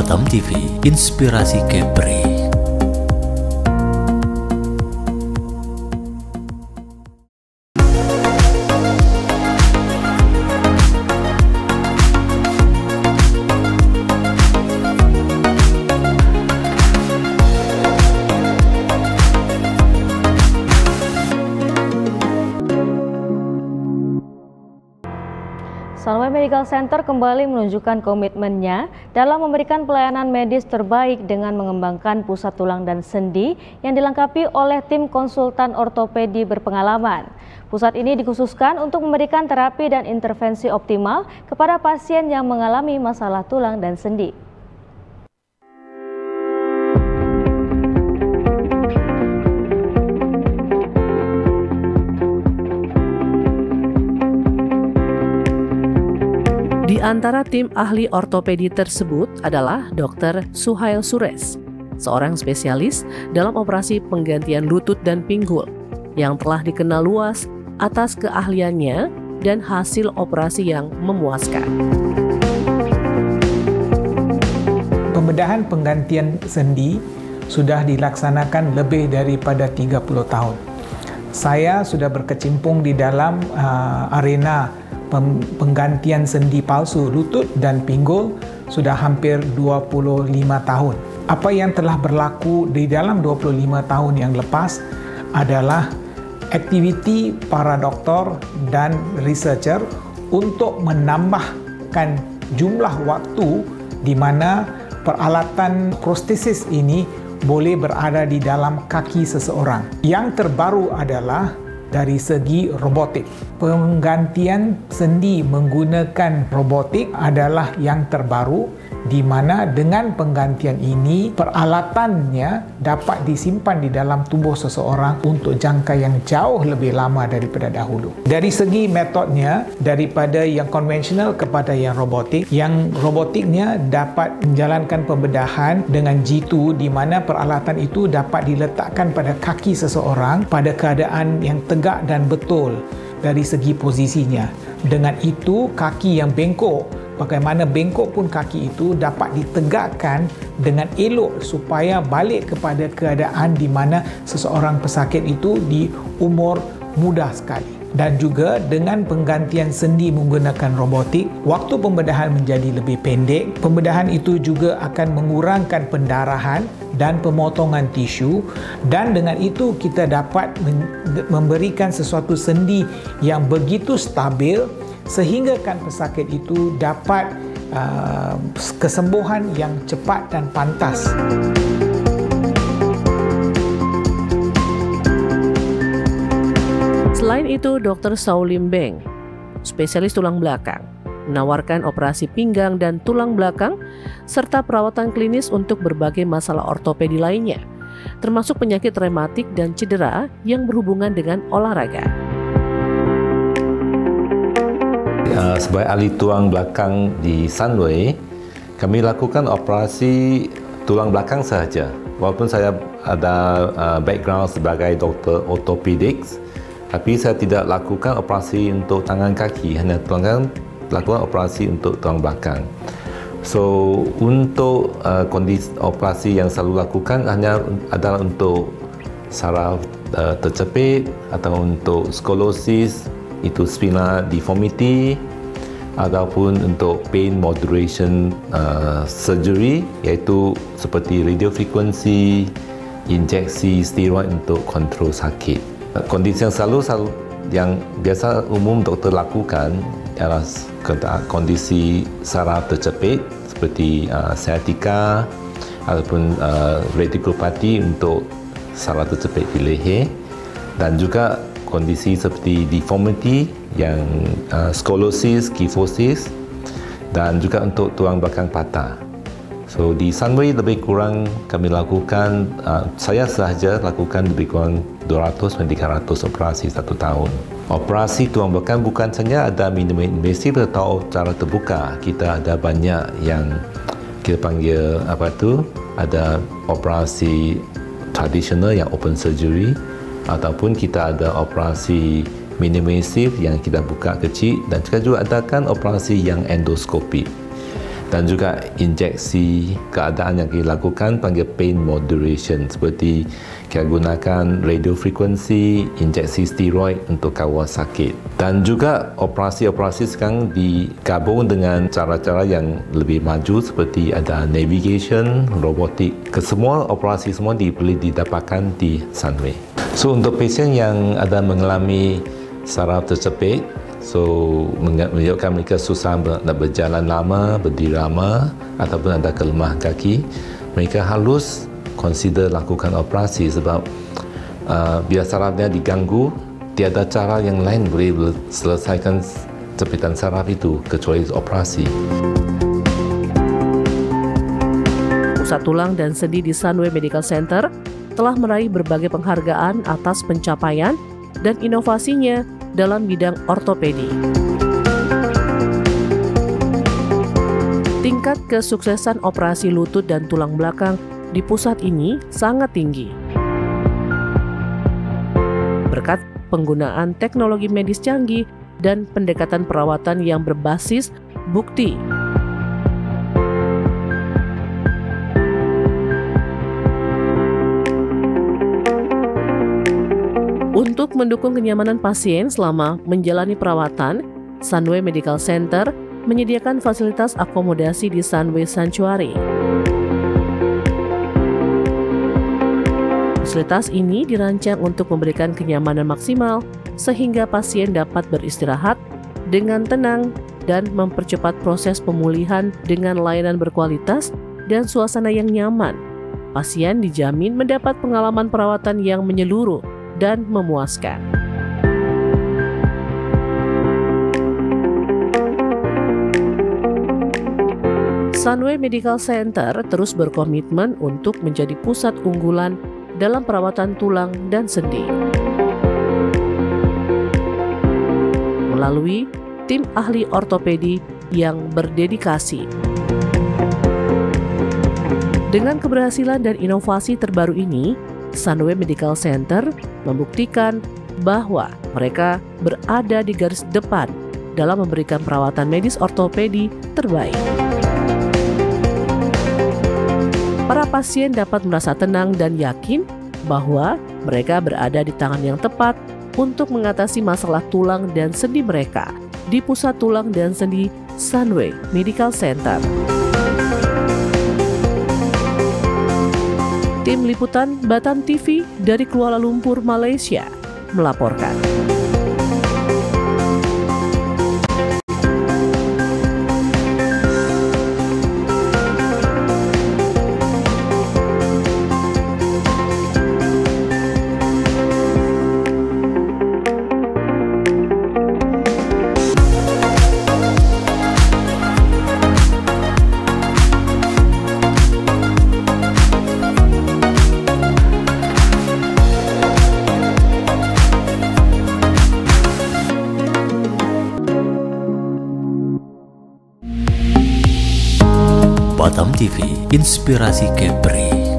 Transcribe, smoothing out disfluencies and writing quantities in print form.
Batam TV, inspirasi Kepri. Sunway Medical Center kembali menunjukkan komitmennya dalam memberikan pelayanan medis terbaik dengan mengembangkan pusat tulang dan sendi yang dilengkapi oleh tim konsultan ortopedi berpengalaman. Pusat ini dikhususkan untuk memberikan terapi dan intervensi optimal kepada pasien yang mengalami masalah tulang dan sendi. Di antara tim ahli ortopedi tersebut adalah Dr. Suhail Sures, seorang spesialis dalam operasi penggantian lutut dan pinggul yang telah dikenal luas atas keahliannya dan hasil operasi yang memuaskan. Pembedahan penggantian sendi sudah dilaksanakan lebih daripada 30 tahun. Saya sudah berkecimpung di dalam arena penggantian sendi palsu lutut dan pinggul sudah hampir 25 tahun. Apa yang telah berlaku di dalam 25 tahun yang lepas adalah aktiviti para doktor dan researcher untuk menambahkan jumlah waktu di mana peralatan prostesis ini boleh berada di dalam kaki seseorang. Yang terbaru adalah dari segi robotik. Penggantian sendi menggunakan robotik adalah yang terbaru, di mana dengan penggantian ini peralatannya dapat disimpan di dalam tubuh seseorang untuk jangka yang jauh lebih lama daripada dahulu. Dari segi metodnya, daripada yang konvensional kepada yang robotiknya dapat menjalankan pembedahan dengan jitu, di mana peralatan itu dapat diletakkan pada kaki seseorang pada keadaan yang tegak dan betul dari segi posisinya. Dengan itu, kaki yang bengkok, bagaimana bengkok pun kaki itu dapat ditegakkan dengan elok supaya balik kepada keadaan di mana seseorang pesakit itu di umur muda sekali. Dan juga dengan penggantian sendi menggunakan robotik, waktu pembedahan menjadi lebih pendek. Pembedahan itu juga akan mengurangkan pendarahan dan pemotongan tisu, dan dengan itu kita dapat memberikan sesuatu sendi yang begitu stabil sehingga kan pesakit itu dapat kesembuhan yang cepat dan pantas. Selain itu, Dr. Saulim Beng, spesialis tulang belakang, menawarkan operasi pinggang dan tulang belakang serta perawatan klinis untuk berbagai masalah ortopedi lainnya, termasuk penyakit rematik dan cedera yang berhubungan dengan olahraga. Sebagai ahli tulang belakang di Sunway, kami lakukan operasi tulang belakang sahaja. Walaupun saya ada background sebagai doktor ortopedics, tapi saya tidak lakukan operasi untuk tangan kaki, hanya lakukan operasi untuk tulang belakang. So, untuk kondisi operasi yang selalu lakukan hanya adalah untuk saraf tercepit atau untuk skolosis, itu spinal deformity, ataupun untuk pain moderation surgery, iaitu seperti radiofrequency, injeksi steroid untuk kontrol sakit. Kondisi yang selalu yang biasa umum doktor lakukan ialah kondisi saraf tercepit seperti sciatica ataupun radiculopathy untuk saraf tercepit di leher, dan juga kondisi seperti deformity yang skolosis, kyphosis, dan juga untuk tulang belakang patah. So di Sunway lebih kurang kami lakukan, saya sahaja lakukan lebih kurang 200-300 operasi satu tahun. Operasi tulang belakang bukan saja ada minimal invasif atau cara terbuka. Kita ada banyak yang kita panggil ada operasi tradisional yang open surgery, ataupun kita ada operasi minimal invasif yang kita buka kecil, dan kita juga adakan operasi yang endoskopi. dan juga injeksi keadaan yang kita lakukan panggil pain moderation, seperti kita gunakan radiofrekuensi, injeksi steroid untuk kawal sakit, dan juga operasi-operasi sekarang digabung dengan cara-cara yang lebih maju seperti ada navigation, robotik. Kesemua operasi semua boleh didapatkan di Sunway. So untuk pasien yang ada mengalami saraf terjepit, menyebabkan mereka susah nak berjalan lama, berdiri lama, ataupun ada kelemahan kaki, mereka harus consider lakukan operasi sebab bila sarafnya diganggu, tiada cara yang lain boleh selesaikan jepitan saraf itu kecuali operasi. Pusat Tulang dan Sendi di Sunway Medical Center telah meraih berbagai penghargaan atas pencapaian dan inovasinya dalam bidang ortopedi. Tingkat kesuksesan operasi lutut dan tulang belakang di pusat ini sangat tinggi. Berkat penggunaan teknologi medis canggih dan pendekatan perawatan yang berbasis bukti. Untuk mendukung kenyamanan pasien selama menjalani perawatan, Sunway Medical Center menyediakan fasilitas akomodasi di Sunway Sanctuary. Fasilitas ini dirancang untuk memberikan kenyamanan maksimal sehingga pasien dapat beristirahat dengan tenang dan mempercepat proses pemulihan dengan layanan berkualitas dan suasana yang nyaman. Pasien dijamin mendapat pengalaman perawatan yang menyeluruh dan memuaskan. Sunway Medical Center terus berkomitmen untuk menjadi pusat unggulan dalam perawatan tulang dan sendi. Melalui tim ahli ortopedi yang berdedikasi. Dengan keberhasilan dan inovasi terbaru ini, Sunway Medical Center membuktikan bahwa mereka berada di garis depan dalam memberikan perawatan medis ortopedi terbaik. Para pasien dapat merasa tenang dan yakin bahwa mereka berada di tangan yang tepat untuk mengatasi masalah tulang dan sendi mereka di Pusat Tulang dan Sendi Sunway Medical Center. Tim Liputan Batam TV dari Kuala Lumpur, Malaysia melaporkan. Batam TV, inspirasi Kepri.